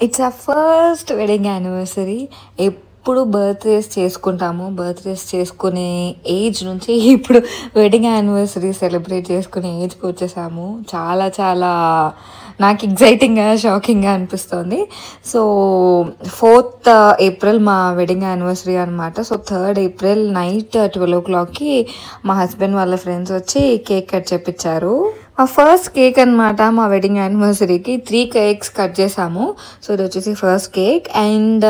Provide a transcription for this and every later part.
It's ఆ first wedding anniversary. ఎప్పుడు birthdays చేసుకుంటాము, బర్త్డేస్ చేసుకునే ఏజ్ నుంచి ఇప్పుడు వెడ్డింగ్ యానివర్సరీ సెలబ్రేట్ చేసుకునే ఏజ్కి వచ్చేసాము. చాలా చాలా నాకు ఎగ్జైటింగ్గా షాకింగ్గా అనిపిస్తుంది. సో 4th ఏప్రిల్ మా వెడ్డింగ్ యానివర్సరీ అనమాట. సో 3rd ఏప్రిల్ నైట్ 12 o'clockకి మా హస్బెండ్ వాళ్ళ ఫ్రెండ్స్ వచ్చి కేక్ కట్ చేపించారు. ఆ ఫస్ట్ కేక్ అనమాట. మా వెడ్డింగ్ యానివర్సరీకి 3 కేక్స్ కట్ చేసాము. సో ఇది వచ్చేసి ఫస్ట్ కేక్. అండ్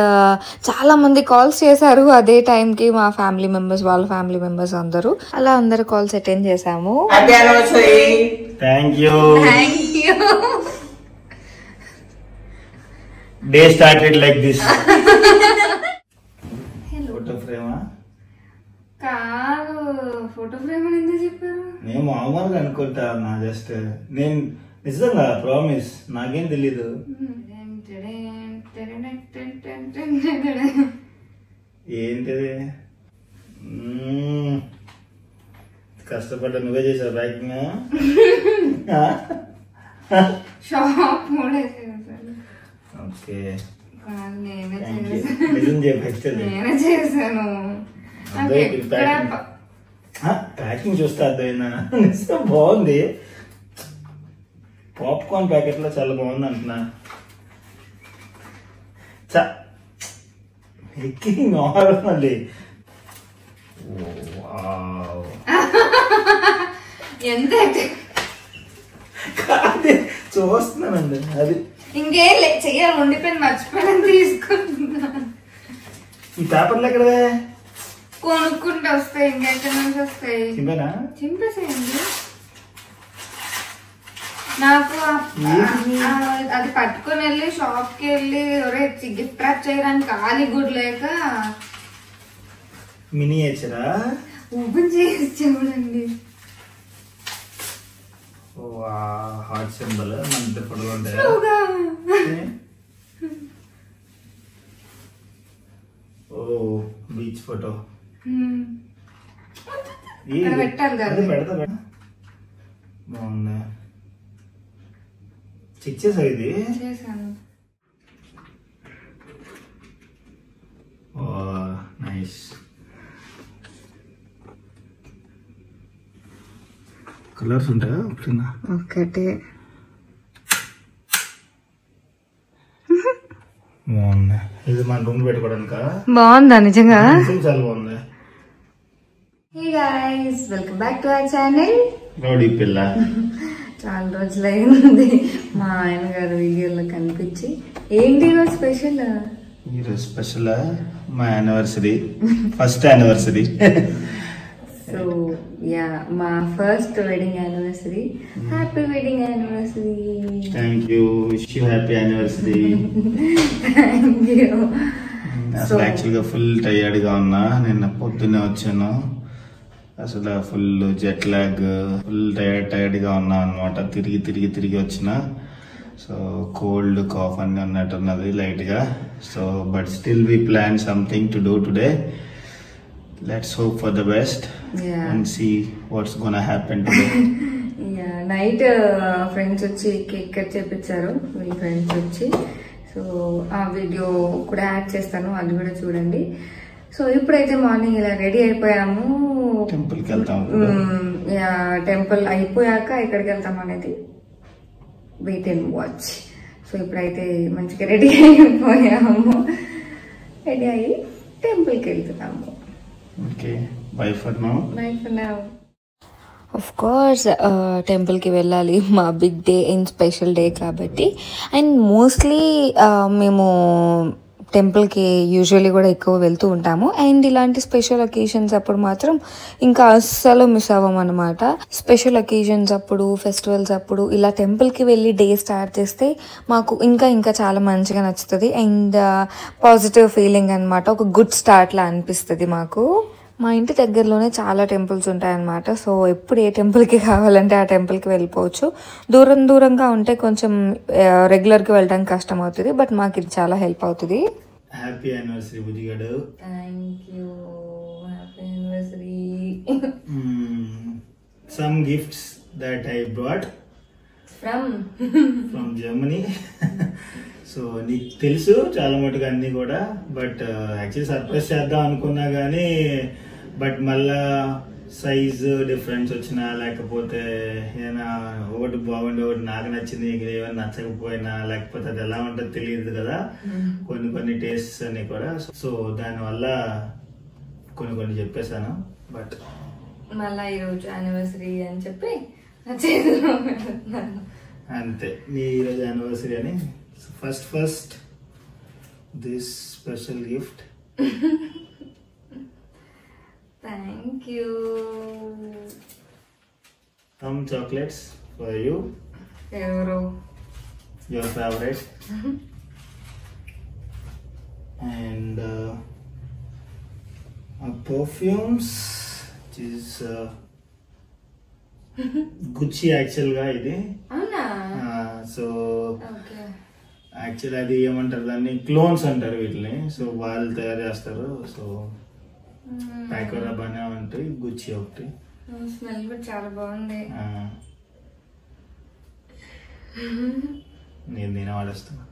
చాలా మంది కాల్స్ చేశారు అదే టైంకి, మా ఫ్యామిలీ మెంబర్స్, వాళ్ళ ఫ్యామిలీ మెంబర్స్ అందరూ. అలా అందరు కాల్స్ అటెండ్ చేసాము. Day started like this. Photo ఫ్రేమా కాదు, ఫోటో ఫ్రేమ్ అని ఎందుకు చెప్పారు? నేను మామూలుగా అనుకుంటా నా, జస్ట్ నేను నిజంగా ప్రామిస్, నాకేం తెలీదు. ఏంటిది? కష్టపడ్డా నువ్వే చేసావు ప్యాకింగ్? షాప్ కూడా ఓకే, నేనే చేశాను. ప్యాకింగ్ చూస్తే అర్థమైందా? బాగుంది. పాప్కార్న్ ప్యాకెట్ లో చాలా బాగుంది అంటున్నా. మళ్ళీ ఎంత చూస్తున్నానండి. అది ఇంకేం చెయ్యాలి, ఉండిపోయింది, మర్చిపోయిన తీసుకుంటున్నాను. ఈ పేపర్లు ఎక్కడవే? కొనుక్కుంటూ వస్తాయి, ఇంకెక్కడి నుంచి వస్తాయి? చింపేసేయండి. నాకు అది పట్టుకుని వెళ్ళి షాప్ కి వెళ్ళి గిఫ్ట్ ర్యాప్ చేయడానికి ఖాళీ గుడ్ లేక మినియేచరా ఓపెన్ చేసి చూడండి. హార్ట్ సింబల్ మన ఫోటోలు ఉంటాయి. ఓ బీచ్ ఫోటో పెట్టాలి కదా, పెడతా. బాగుంది. చెక్ చేసా? ఇది చేశాను. నైస్. కలర్స్ ఉంటాయా? ఒకటి బాగుంది. ఇది మన రూమ్ పెట్టుకోవడానికా? బాగుందా నిజంగా? చాలా బాగుంది. Hey guys, welcome back to our channel rowdy పిల్ల. చాలా రోజులైంది మా ఆయన గారు వీడియోలో కనిపించి. ఏంటి ఈరోజు స్పెషల్? ఈరోజు స్పెషల్ మా anniversary, first anniversary. So ya, మా first wedding anniversary. Happy wedding anniversary. Thank you. Wish you happy anniversary. Thank you. అసలు యాక్చువల్గా ఫుల్ టైర్డ్ గా ఉన్నా. నిన్న పొద్దున్నే వచ్చాను. అసలు full jet lag, full tired గా ఉన్నా అనమాట. తిరిగి వచ్చిన. సో కోల్డ్, కాఫ్ అన్నీ ఉన్నట్టున్నది లైట్ గా. So but still we plan something to do today. Let's hope for the best and see what's gonna happen today. Night friends వచ్చి cake cut చేపించారు, వీళ్ళ ఫ్రెండ్స్ వచ్చి. సో ఆ వీడియో కూడా add చేస్తాను, అది కూడా చూడండి. సో ఇప్పుడైతే మార్నింగ్ ఇలా రెడీ అయిపోయాము. టెంపుల్కి వెళ్తాము. టెంపుల్ అయిపోయాక ఎక్కడికి వెళ్తాం అనేది వెయిట్ అండ్ వాచ్. సో ఇప్పుడైతే మంచిగా రెడీ అయిపోయాము. రెడీ అయ్యి టెంపుల్కి వెళ్తున్నాము. Okay, bye for now. Bye for now. Of course టెంపుల్కి వెళ్ళాలి, మా big day and special day కాబట్టి. అండ్ మోస్ట్లీ మేము టెంపుల్కి యూజువల్లీ కూడా ఎక్కువ వెళ్తూ ఉంటాము. అండ్ ఇలాంటి స్పెషల్ అకేషన్స్ అప్పుడు మాత్రం ఇంకా అస్సలు మిస్ అవ్వం అనమాట. స్పెషల్ అకేషన్స్ అప్పుడు, ఫెస్టివల్స్ అప్పుడు ఇలా టెంపుల్కి వెళ్ళి డే స్టార్ట్ చేస్తే మాకు ఇంకా చాలా మంచిగా నచ్చుతుంది. అండ్ పాజిటివ్ ఫీలింగ్ అనమాట. ఒక గుడ్ స్టార్ట్లా అనిపిస్తుంది మాకు. మా ఇంటి దగ్గరలోనే చాలా టెంపుల్స్ ఉంటాయన్నమాట. సో ఎప్పుడు ఏ టెంపుల్కి కావాలంటే ఆ టెంపుల్కి వెళ్ళిపోవచ్చు. దూరంగా ఉంటే కొంచెం రెగ్యులర్గా వెళ్ళడానికి కష్టం అవుతుంది, బట్ మాకు ఇది చాలా హెల్ప్ అవుతుంది. హ్యాపీ యానివర్సరీ బుజ్జిగాడు. Thank you. Happy anniversary. Some gifts that I brought from Germany. So నీకు తెలుసు చాలా మటుకు అన్ని కూడా, బట్ యాక్చువల్లీ సర్ప్రైజ్ చేద్దాం అనుకున్నా కానీ బట్ మళ్ళా సైజ్ డిఫరెన్స్ వచ్చినా లేకపోతే ఏదైనా ఒకటి బాగుండి ఒకటి నాకు నచ్చింది ఏమైనా నచ్చకపోయినా లేకపోతే అది ఎలా ఉంటుందో తెలియదు కదా, కొన్ని టేస్ట్స్ అన్ని కూడా. సో దానివల్ల కొన్ని చెప్పేశాను. బట్ మళ్ళా ఈరోజు యానివర్సరీ అని చెప్పి అంతే, నీ ఈరోజు యానివర్సరీ అని first this special gift. Thank you. Some chocolates for you. Euro. Your favorite. And perfumes, which is Gucci actual ga idi. Avuna? So okay. Actually అది ఏమంటారు దాన్ని, క్లోన్స్ అంటారు వీటిని. సో వాళ్ళు తయారు చేస్తారు. సో ప్యాకోరా బాగా ఉంటాయి. గుచ్చి ఒకటి స్మెల్ కూడా చాలా బాగుంది. నేను దీని వాడేస్తున్నా.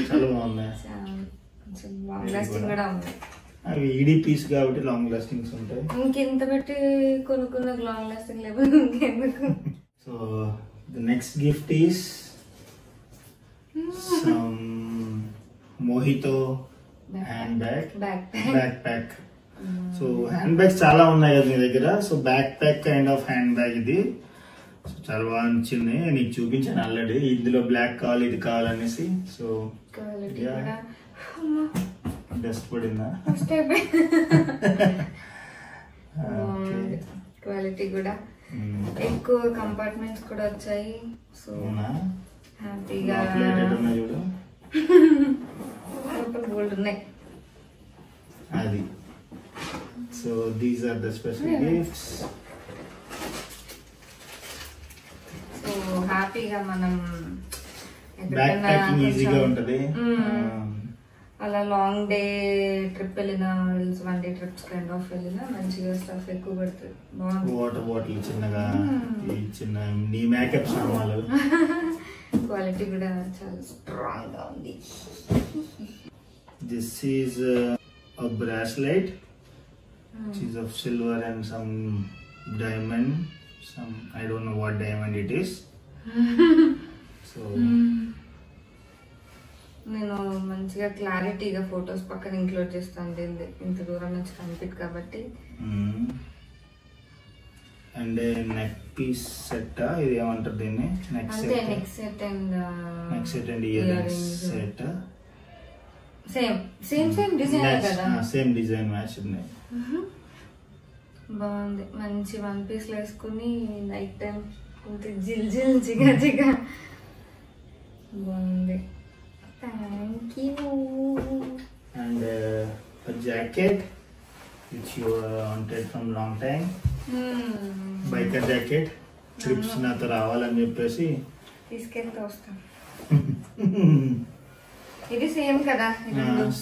చాలా బాగున్నాయి. లాంగ్ లాస్టింగ్ కూడా ఉంది. అవి ఈడీ పీస్ కాబట్టి లాంగ్ లాస్టింగ్స్ ఉంటాయి. ఇంకెంత పెట్టి కొనుక్కున్న లాంగ్ లాస్టింగ్ లేకపోతే ఇంకెందుకు. So the next gift is some మోహితో hand bag pack. So hand bags చాలా ఉన్నాయి కదా మీ దగ్గర. So back pack kind of hand bag ఇది. సో చాలా బాగా నచ్చింది, నీకు చూపించాను ఆల్రెడీ. ఇందులో బ్లాక్ కావాలి ఇది కావాలనేసి. సో డస్ట్ పడిందా? క్వాలిటీ కూడా ఎక్కువ కంపార్ట్మెంట్స్ కూడా వచ్చాయి. సో హ్యాపీగా చూడు గోల్డ్ ఉన్నాయి అది. So these are the special gifts. So హ్యాపీగా మనం బ్యాక్ ప్యాకింగ్ ఈజీగా ఉంటది. అలా లాంగ్ డే ట్రిప్ వెళ్ళినా, one day trips kind of వెళ్ళినా మంచిగా స్టఫ్ ఎక్కువ పడుతుంది. వాటర్ బాటిల్ చిన్నగా, ఈ చిన్న నీ మేకప్ సామాన్లు. క్వాలిటీ కూడా చాలా స్ట్రాంగ్ గా ఉంది. This is a bracelet, which is of silver and some diamond. I don't know what diamond it is. So నేను మంచిగా క్లారిటీగా ఫొటోస్ పక్కన ఇంక్లూడ్ చేస్తాను, ఇంత దూరం నుంచి కనిపిట్ కాబట్టి. అండ్ నెక్ పీస్ సెట్, ఇది ఏమంటారు దీన్ని? Neck set and ear rings set. Same design కదా. సేమ్ డిజైన్ మ్యాచ్ ఉన్నాయి. బాగుంది. మంచి వన్ పీస్ వేసుకుని నైట్ టైం జిల్ జిల్ జిగా జిగా బాగుంది. Thank you. And jacket which you wanted from long time. Biker jacket. Trips నాతో రావాలని చెప్పేసి తీసుకెళ్తే వస్తాం. ఇది సేమ్ కదా.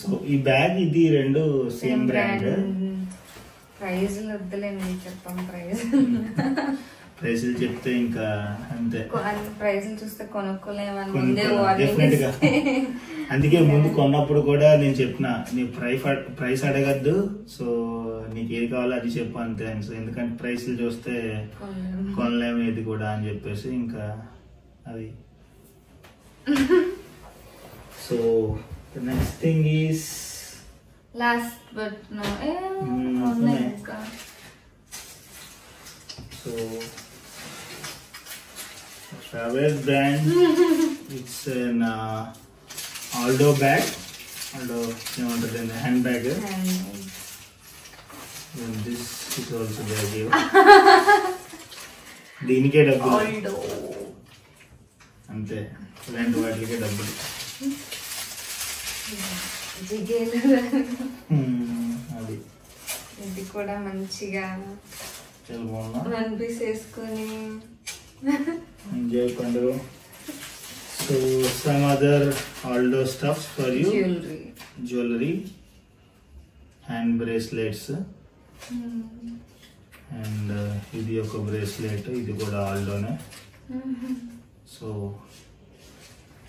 సో ఈ బ్యాగ్ ఇది రెండు సేమ్ బ్రాండ్. ప్రైజ్లు వద్దులేండి, చెప్పాం ప్రైజ్లు చెప్తే ఇంకా అంతే. ప్రైజ్లు చూస్తే కొనుక్కోలేమని డెఫినెట్ గా. అందుకే ముందు కొన్నప్పుడు కూడా నేను చెప్పిన, నీ ప్రైస్ అడగద్దు, సో నీకు ఏది కావాలో అది చెప్పు అంతే. సో ఎందుకంటే ప్రైస్లు చూస్తే కొనలేము ఇది కూడా అని చెప్పేసి ఇంకా అది. So the next thing is last but no so favorite brand. It's an Aldo bag. Aldo handbag. And this is also there here. దీనికే డబ్బులు. Aldo. అంతే, రెండు వాటికే డబ్బులు. అది ఇది కూడా మంచిగా చాలా బాగున్నా. వన్ పీస్ వేసుకొని enjoy పండుగ. So some other Aldo stuffs for you. Jewelry, hand bracelets, and ఇది ఒక బ్రేస్లెట్, ఇది కూడా ఆల్డోనే. So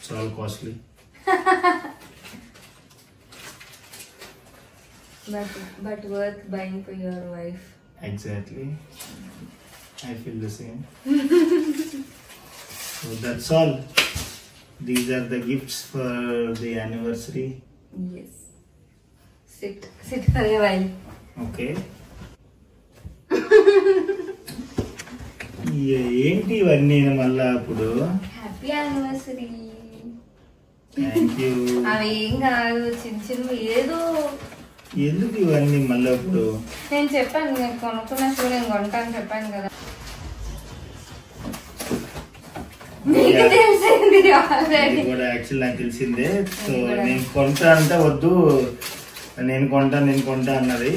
It's all costly. But worth buying for your wife. Exactly. I feel the same. So that's all. These are the gifts for the anniversary. Yes. Sit for a while. Okay. ఏంటి ఇవన్నీ మళ్ళా అప్పుడు? Happy anniversary. Thank you. అవి ఏం కాదు, చిన్న ఏదో. ఎందుకు ఇవన్నీ మళ్ళీ అప్పుడు? నేను చెప్పాను, నేను కొనుక్కున్నా చూడు, నేను కొంటాను చెప్పాను కదా. మీకు తెలిసింది కూడా యాక్చువల్ నాకు తెలిసిందే. సో నేను కొంటా అంటే వద్దు, నేను కొంటా అన్నది.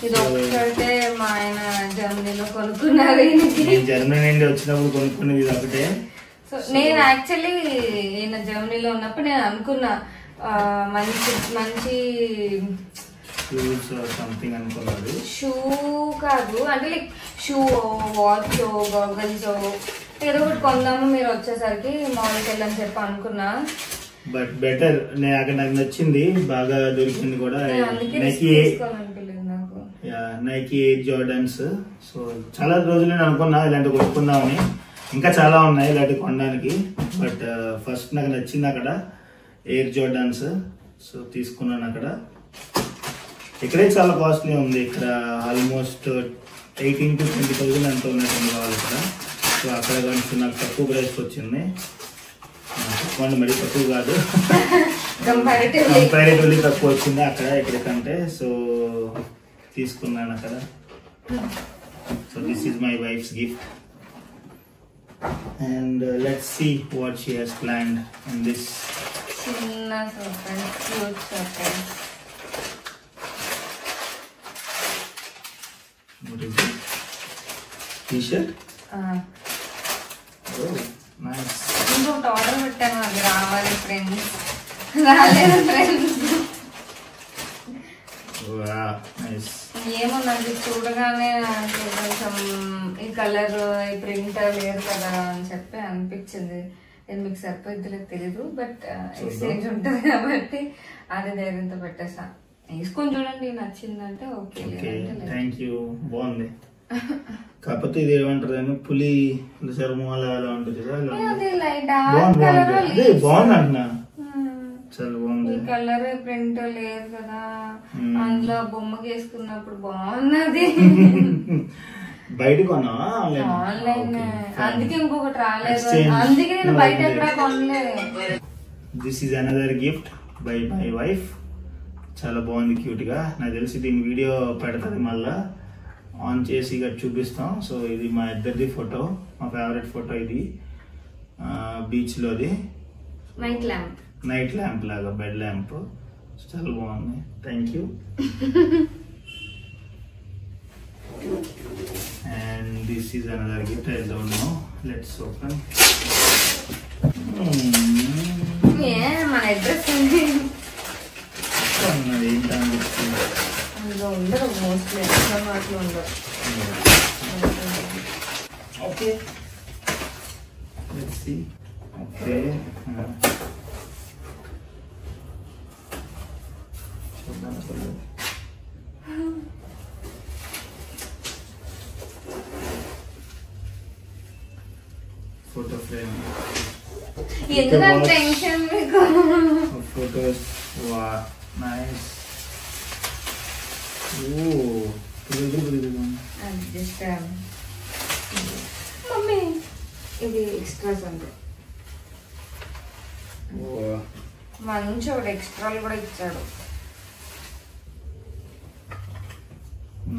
ఇది ఒక్కటే మా ఆయన జర్మనీలో కొనుక్కున్నారు. జర్మనీ నుండి వచ్చినప్పుడు కొనుక్కున్నది ఇది ఒకటే. సో నేను యాక్చువల్లీ ఈయన జర్మనీలో ఉన్నప్పుడు నేను అనుకున్నా మంచి షూస్ సంథింగ్ అనుకున్నది. షూ కాదు అంటే లైక్ షూ, వాచ్, గాగల్స్ ఏదో ఒకటి కొందాము మీరు వచ్చేసరికి మాల్కి వెళ్ళని చెప్పి అనుకున్నా. బట్ బెటర్ అక్కడ నాకు నచ్చింది, బాగా దొరికింది కూడా. Nike air జోర్డన్స్. సో చాలా రోజులు నేను అనుకున్నా ఇలాంటివి కొనుక్కుందామని, ఇంకా చాలా ఉన్నాయి ఇలాంటివి కొనడానికి. బట్ ఫస్ట్ నాకు నచ్చింది అక్కడ ఎయిర్ జోర్డన్స్. సో తీసుకున్నాను అక్కడ. ఇక్కడే చాలా కాస్ట్లీ ఉంది, ఇక్కడ ఆల్మోస్ట్ 18 to 20,000 అంత ఉన్నట్టుంది కావాలి ఇక్కడ. సో అక్కడ కొంచెం నాకు తక్కువ ప్రైస్కి వచ్చింది. మరి తక్కువ కాదు, కంపారిటివ్లీ తక్కువ వచ్చింది అక్కడ ఇక్కడ కంటే. సో తీసుకున్నాను అక్కడ. So this is my wife's gift and let's see what she has planned in this. చిన్న surprise, cute surprise. What is it? T-shirt? Oh, nice. ఇంకొకటి ఆర్డర్ పెట్టాను, అది రావాలి ఫ్రెండ్స్. రాలేదు ఫ్రెండ్స్. Wow, nice. ఏమో నాకు చూడగానే కొంచెం ఈ కలర్ ఈ ప్రింట్ లేదు కదా అని చెప్పి అనిపించింది. నేను మీకు సరిపోద్దిలో తెలీదు, బట్ ఎక్స్చేంజ్ ఉంటుంది కాబట్టి అది ధైర్యంతో పెట్టేసా. వేసుకొని చూడండి, నచ్చిందంటే ఓకే. థ్యాంక్ యూ, బాగుంది. కాకపోతే ఇది ఏమంటారు, పులి చర్మం అలా ఉంటుంది కదా, బాగుంది అంటున్నా. చాలా బాగుంది. ఈ కలర్ ప్రింట్ లేదు కదా, అందులో బొమ్మకి వేసుకున్నప్పుడు బాగున్నది. బయట కొన్నా ఆన్లైన్, అందుకే ఇంకొకటి రాలేదు, అందుకే నేను బయట ఎక్కడ కొనలేదు. This is another gift by my wife. చాలా బాగుంది, క్యూట్ గా. నాకు తెలిసి దీని వీడియో పెడతాది, మళ్ళా ఆన్ చేసి ఇక్కడ చూపిస్తాం. సో ఇది మా ఇద్దరిది ఫోటో, మా ఫేవరెట్ ఫోటో ఇది. బీచ్ లోది నైట్ ల్యాంప్ లాగా, బెడ్ ల్యాంప్. చాలా బాగుంది, thank you. And this is another gift, I don't know, let's open. మన అడ్రస్ ఉండదు, మోస్ట్లీ అట్లా ఉండదు. Okay, let's see. Okay, photo frame. ఎందుకంత టెన్షన్ మీకు? ఫోటోస్. వా, నైస్. మమ్మీ ఇది ఎక్స్ట్రాస్ అంటే మంచి ఒకటి ఎక్స్ట్రాలు కూడా ఇచ్చాడు.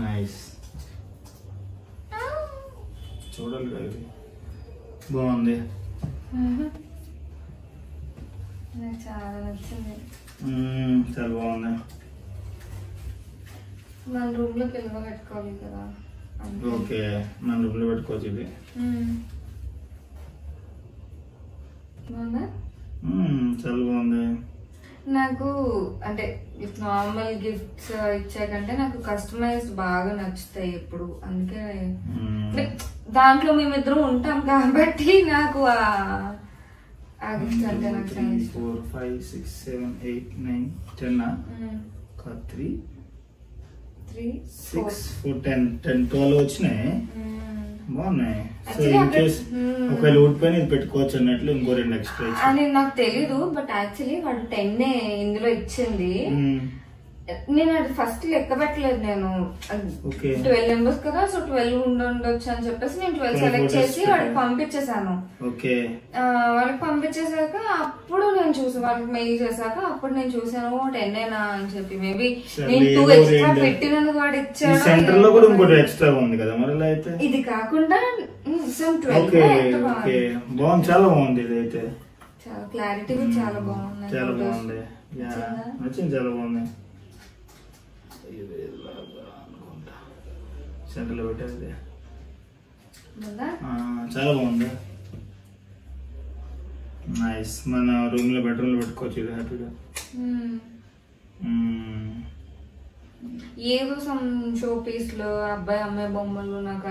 నైస్, చూడాలి కదా, ఇది బాగుంది. నాకు చాలా నచ్చింది. చాలా బాగుంది. మన రూమ్ లోకి వెళ్ళి పెట్టుకోవాలి కదా. ఓకే, మన రూమ్ లో పెట్టుకోవచ్చు ఇది. చాలా బాగుంది. నాకు అంటే నార్మల్ గిఫ్ట్స్ ఇచ్చాకంటే నాకు కస్టమైజ్ బాగా నచ్చుతాయి ఎప్పుడు. అందుకే దాంట్లో మేమిద్దరం ఉంటాం కాబట్టి నాకు ఆ గిఫ్ట్స్ అంటే నాకు చాలా 4 5 6 7 8 9 10 3 6 4 10 12 వచ్చినాయి. బాగున్నాయి. సో ఇన్ కేస్ ఒకవేళ ఊడిపోయిన ఇది పెట్టుకోవచ్చు అన్నట్లు ఇంకో 2 ఎక్స్ట్రా అని నాకు తెలీదు. బట్ యాక్చువల్లీ వాడు 10 ఇందులో ఇచ్చింది. నేను అది ఫస్ట్ లెక్క పెట్టలేదు. నేను 12 మెంబర్స్ కదా, సో 12 ఉండొచ్చు అని చెప్పేసి నేను 12 సెలెక్ట్ చేసి వాడికి పంపించేసాను. వాళ్ళకి పంపించేసాక అప్పుడు నేను చూసాను, వాళ్ళకి మెయిల్ చేశాక అప్పుడు నేను చూసాను 10 అని చెప్పి. మేబీ నేను 2 ఎక్స్ట్రా పెట్టినందుకు వాడు ఇచ్చాడు. సెంటర్ లో కూడా ఇంకోటి ఎక్స్ట్రా ఉంది కదా మరి. అయితే ఇది కాకుండా 12 బాగుంది, చాలా బాగుంది. ఇది అయితే చాలా క్లారిటీ చాలా బాగుంది. చాలా బాగుంది, నచ్చింది, చాలా బాగుంది. సెంటర్ లో పెట్టేది చాలా బాగుంది. నైస్. మన రూమ్ లో బెడ్రూమ్ లో పెట్టుకోవచ్చు ఇది హ్యాపీగా. ఏదో సమ్ షో పీస్లు అబ్బాయి అమ్మాయి బొమ్మలు నాకు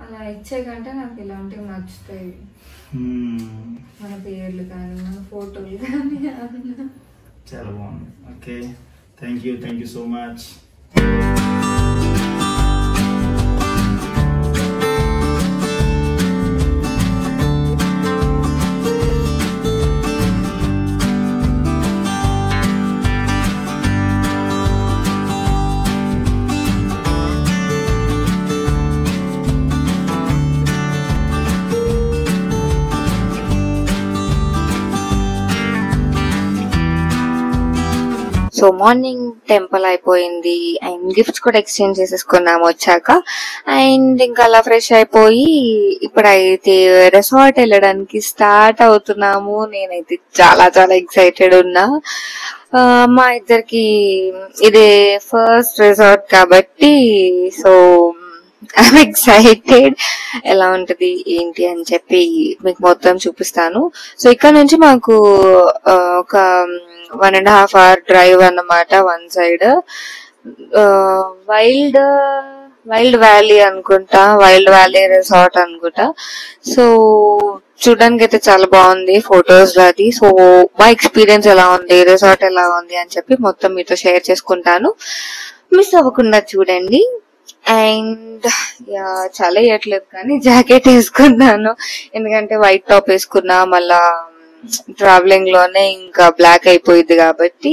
అలా ఇచ్చే కంటే నాకు ఇలాంటివి నచ్చుతాయి. మన పేర్లు కానీ మన ఫోటోలు కానీ చాలా బాగుంది. Okay, thank you so much. So morning temple అయిపోయింది అండ్ గిఫ్ట్స్ కూడా ఎక్స్చేంజ్ చేసేసుకున్నాము వచ్చాక. అండ్ ఇంకా అలా ఫ్రెష్ అయిపోయి ఇప్పుడైతే రిసార్ట్ వెళ్ళడానికి స్టార్ట్ అవుతున్నాము. నేనైతే చాలా చాలా ఎక్సైటెడ్ ఉన్నా. మా ఇద్దరికి ఇదే ఫస్ట్ రిసార్ట్ కాబట్టి సో ఐఎమ్ ఎక్సైటెడ్. ఎలా ఉంటది ఏంటి అని చెప్పి మీకు మొత్తం చూపిస్తాను. సో ఇక్కడ నుంచి మాకు ఒక 1.5 hour డ్రైవ్ అన్నమాట. వన్ సైడ్ వైల్డ్ వ్యాలీ అనుకుంటా, వైల్డ్ వ్యాలీ రిసార్ట్ అనుకుంటా. సో చూడడానికి అయితే చాలా బాగుంది ఫొటోస్ లో అది. సో మా ఎక్స్పీరియన్స్ ఎలా ఉంది, రిసార్ట్ ఎలా ఉంది అని చెప్పి మొత్తం మీతో షేర్ చేసుకుంటాను. మిస్ అవ్వకుండా చూడండి. అండ్ చాలా వేయట్లేదు కానీ జాకెట్ వేసుకున్నాను, ఎందుకంటే వైట్ టాప్ వేసుకున్నా మళ్ళా ట్రావెలింగ్ లోనే ఇంకా బ్లాక్ అయిపోయింది కాబట్టి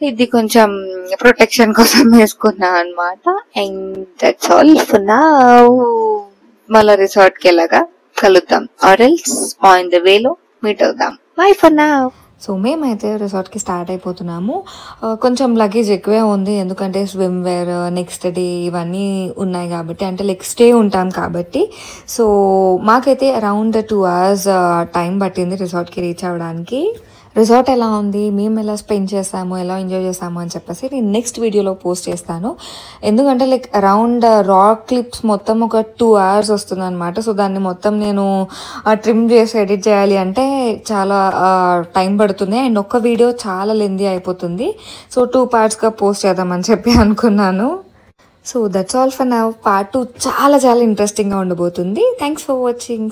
ఇది కొంచెం ప్రొటెక్షన్ కోసం వేసుకున్నా అన్నమాట. And that's all for now. మళ్ళా రిసార్ట్ కి వెళ్ళగా కలుద్దాం, ఆర్ ఎల్స్ ఆన్ ద వేలో మీట్ అవుదాం. By for now. సో మేమైతే రిసార్ట్కి స్టార్ట్ అయిపోతున్నాము. కొంచెం లగేజ్ ఎక్కువే ఉంది, ఎందుకంటే స్విమ్ వేర్, నెక్స్ట్ డే ఇవన్నీ ఉన్నాయి కాబట్టి, అంటే నెక్స్ట్ డే ఉంటాం కాబట్టి. సో మాకైతే అరౌండ్ 2 hours టైం పట్టింది రిసార్ట్కి రీచ్ అవ్వడానికి. రిసార్ట్ ఎలా ఉంది, మేము ఎలా స్పెండ్ చేసాము, ఎలా ఎంజాయ్ చేసాము అని చెప్పేసి నేను నెక్స్ట్ వీడియోలో పోస్ట్ చేస్తాను. ఎందుకంటే లైక్ అరౌండ్ రాక్ క్లిప్స్ మొత్తం ఒక 2 hours వస్తుంది అనమాట. సో దాన్ని మొత్తం నేను ట్రిమ్ చేసి ఎడిట్ చేయాలి అంటే చాలా టైం పడుతుంది. అండ్ ఒక్క వీడియో చాలా లెందీ అయిపోతుంది. సో 2 partsగా పోస్ట్ చేద్దామని చెప్పి అనుకున్నాను. So that's all for now. Part 2 చాలా చాలా ఇంట్రెస్టింగ్గా ఉండబోతుంది. Thanks for watching.